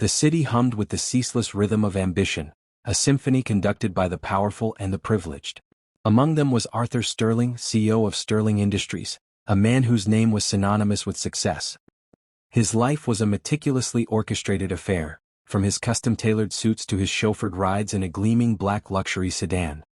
The city hummed with the ceaseless rhythm of ambition, a symphony conducted by the powerful and the privileged. Among them was Arthur Sterling, CEO of Sterling Industries, a man whose name was synonymous with success. His life was a meticulously orchestrated affair, from his custom-tailored suits to his chauffeured rides in a gleaming black luxury sedan.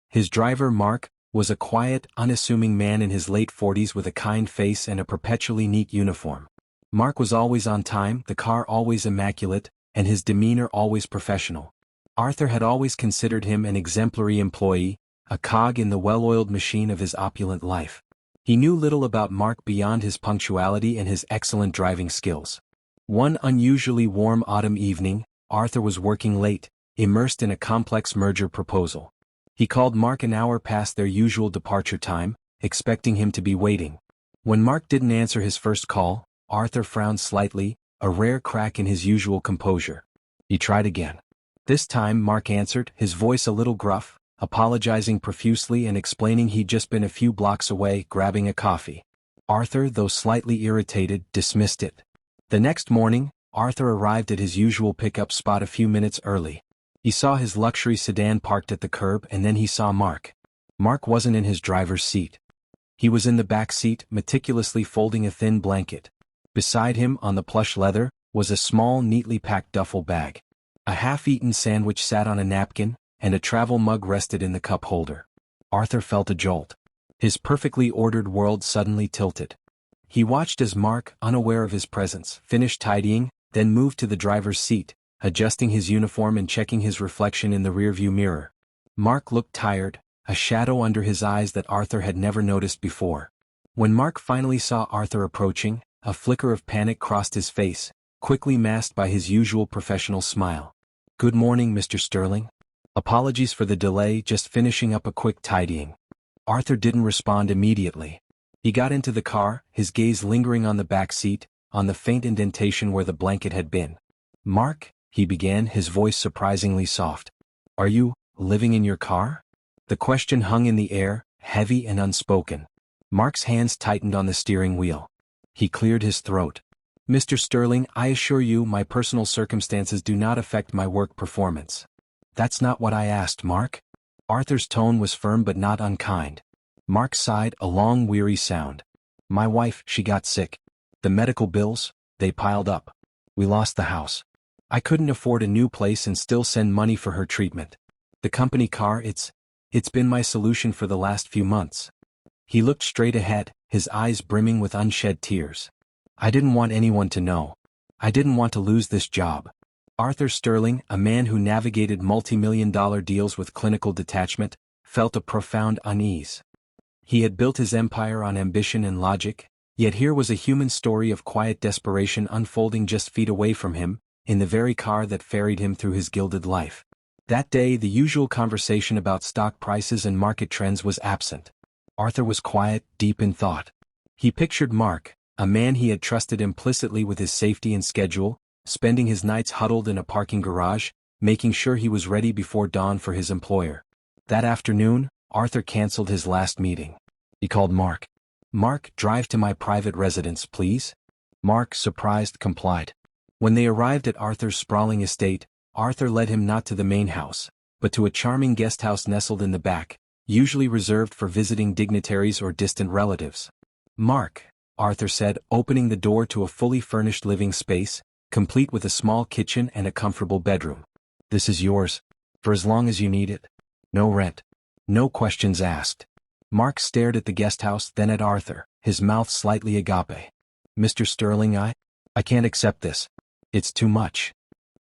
His driver, Mark, was a quiet, unassuming man in his late 40s with a kind face and a perpetually neat uniform. Mark was always on time, the car always immaculate, and his demeanor always professional. Arthur had always considered him an exemplary employee, a cog in the well-oiled machine of his opulent life. He knew little about Mark beyond his punctuality and his excellent driving skills. One unusually warm autumn evening, Arthur was working late, immersed in a complex merger proposal. He called Mark an hour past their usual departure time, expecting him to be waiting. When Mark didn't answer his first call, Arthur frowned slightly, a rare crack in his usual composure. He tried again. This time Mark answered, his voice a little gruff, apologizing profusely and explaining he'd just been a few blocks away, grabbing a coffee. Arthur, though slightly irritated, dismissed it. The next morning, Arthur arrived at his usual pickup spot a few minutes early. He saw his luxury sedan parked at the curb and then he saw Mark. Mark wasn't in his driver's seat. He was in the back seat, meticulously folding a thin blanket. Beside him, on the plush leather, was a small, neatly packed duffel bag. A half-eaten sandwich sat on a napkin, and a travel mug rested in the cup holder. Arthur felt a jolt. His perfectly ordered world suddenly tilted. He watched as Mark, unaware of his presence, finished tidying, then moved to the driver's seat, adjusting his uniform and checking his reflection in the rearview mirror. Mark looked tired, a shadow under his eyes that Arthur had never noticed before. When Mark finally saw Arthur approaching, a flicker of panic crossed his face, quickly masked by his usual professional smile. "Good morning, Mr. Sterling. Apologies for the delay, just finishing up a quick tidying." Arthur didn't respond immediately. He got into the car, his gaze lingering on the back seat, on the faint indentation where the blanket had been. "Mark," he began, his voice surprisingly soft. "Are you living in your car?" The question hung in the air, heavy and unspoken. Mark's hands tightened on the steering wheel. He cleared his throat. "Mr. Sterling, I assure you my personal circumstances do not affect my work performance." "That's not what I asked, Mark." Arthur's tone was firm but not unkind. Mark sighed, a long weary sound. "My wife, she got sick. The medical bills, they piled up. We lost the house. I couldn't afford a new place and still send money for her treatment. The company car, it's been my solution for the last few months." He looked straight ahead, his eyes brimming with unshed tears. "I didn't want anyone to know. I didn't want to lose this job." Arthur Sterling, a man who navigated multi-million-dollar deals with clinical detachment, felt a profound unease. He had built his empire on ambition and logic, yet here was a human story of quiet desperation unfolding just feet away from him, in the very car that ferried him through his gilded life. That day the usual conversation about stock prices and market trends was absent. Arthur was quiet, deep in thought. He pictured Mark, a man he had trusted implicitly with his safety and schedule, spending his nights huddled in a parking garage, making sure he was ready before dawn for his employer. That afternoon, Arthur canceled his last meeting. He called Mark. "Mark, drive to my private residence, please." Mark, surprised, complied. When they arrived at Arthur's sprawling estate, Arthur led him not to the main house, but to a charming guest house nestled in the back, usually reserved for visiting dignitaries or distant relatives. "Mark," Arthur said, opening the door to a fully furnished living space, complete with a small kitchen and a comfortable bedroom. "This is yours, for as long as you need it. No rent. No questions asked." Mark stared at the guest house, then at Arthur, his mouth slightly agape. "Mr. Sterling, I can't accept this. It's too much."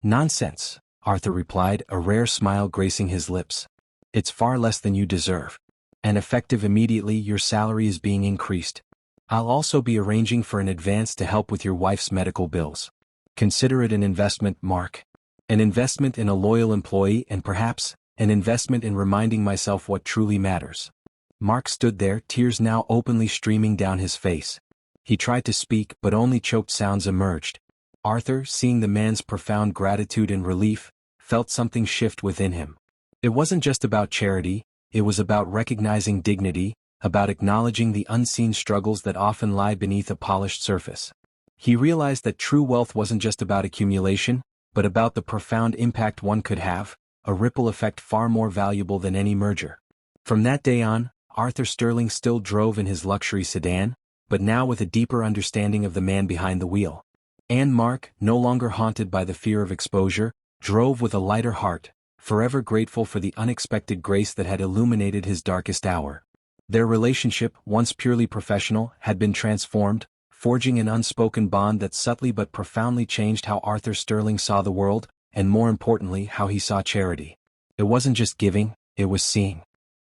"Nonsense," Arthur replied, a rare smile gracing his lips. "It's far less than you deserve. And effective immediately, your salary is being increased. I'll also be arranging for an advance to help with your wife's medical bills. Consider it an investment, Mark. An investment in a loyal employee and perhaps an investment in reminding myself what truly matters." Mark stood there, tears now openly streaming down his face. He tried to speak, but only choked sounds emerged. Arthur, seeing the man's profound gratitude and relief, felt something shift within him. It wasn't just about charity, it was about recognizing dignity, about acknowledging the unseen struggles that often lie beneath a polished surface. He realized that true wealth wasn't just about accumulation, but about the profound impact one could have, a ripple effect far more valuable than any merger. From that day on, Arthur Sterling still drove in his luxury sedan, but now with a deeper understanding of the man behind the wheel. And Mark, no longer haunted by the fear of exposure, drove with a lighter heart, forever grateful for the unexpected grace that had illuminated his darkest hour. Their relationship, once purely professional, had been transformed, forging an unspoken bond that subtly but profoundly changed how Arthur Sterling saw the world, and more importantly how he saw charity. It wasn't just giving, it was seeing.